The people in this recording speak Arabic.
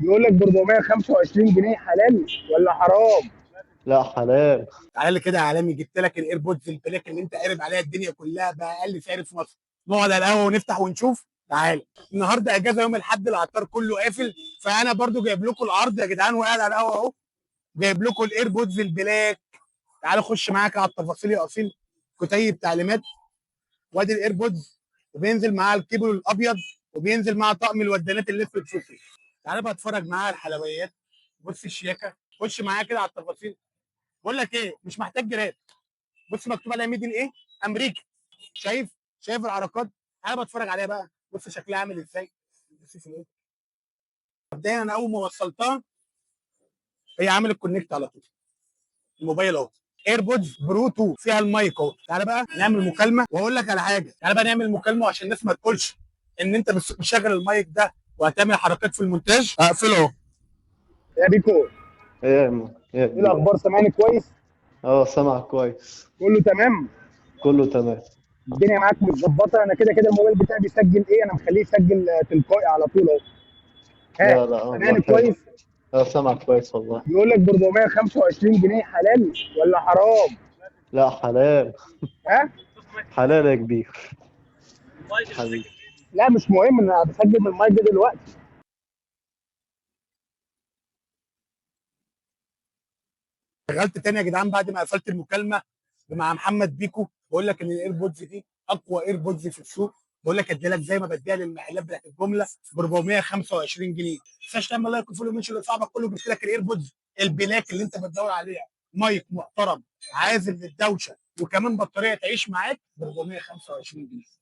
بيقول لك ب 425 جنيه، حلال ولا حرام؟ لا حلال. تعالى لي كده يا عالمي، جبت لك الايربودز البلاك اللي انت قارب عليها الدنيا كلها باقل سعر في مصر. نقعد على القهوه ونفتح ونشوف. تعالى، النهارده اجازه يوم الاحد، العطار كله قافل، فانا برضو جايب لكم العرض يا جدعان، وقاعد على القهوه اهو. جايب لكم الايربودز البلاك. تعالى خش معاك على التفاصيل يا اصيل. كتيب تعليمات، وادي الايربودز، وبينزل معاه الكيبل الابيض، وبينزل معاه طقم الودانات اللي في الصوفي. تعالى بقى اتفرج معايا على الحلويات. بص الشياكه، خش معايا كده على التفاصيل. بقول لك ايه، مش محتاج جراب. بص مكتوب عليها ميدن ايه، امريكا. شايف العركات. تعالى بتفرج عليها بقى، بص شكلها عامل ازاي. بص في ايه. مبدئيا انا اول ما وصلتها، هي عامل الكونكت على طول. الموبايل اهو، ايربودز برو 2 فيها المايك اهو. تعالى بقى نعمل مكالمه واقول لك على حاجه. تعالى بقى نعمل مكالمه عشان الناس ما تقولش ان انت مشغل المايك ده وهتعمل حركات في المونتاج. اقفله اهو. يا بيكو، ايه يا ايه كبير. الاخبار؟ سامعني كويس؟ اه سامعك كويس. كله تمام؟ كله تمام. الدنيا معاك متظبطه؟ انا كده كده الموبايل بتاعي بيسجل ايه، انا مخليه يسجل تلقائي على طول اهو. ها، لا لا والله سامعني حلو. كويس؟ اه سامعك كويس والله. بيقول لك ب 425 جنيه، حلال ولا حرام؟ لا حلال. ها؟ حلال يا كبير. حبيبي. لا مش مهم، انا بسجل من المايك ده دلوقتي. شغلت تاني يا جدعان بعد ما قفلت المكالمه مع محمد بيكو. بقول لك ان الايربودز دي اقوى ايربودز في السوق. بقول لك ادي لك زي ما بديها للمحلات بتاعت الجمله ب 425 جنيه. ما تنساش تعمل لايك وفولو منشن لاصحابك كله. جبت لك الايربودز البلاك اللي انت بتدور عليها، مايك محترم عازل للدوشه، وكمان بطاريه تعيش معاك ب 425 جنيه.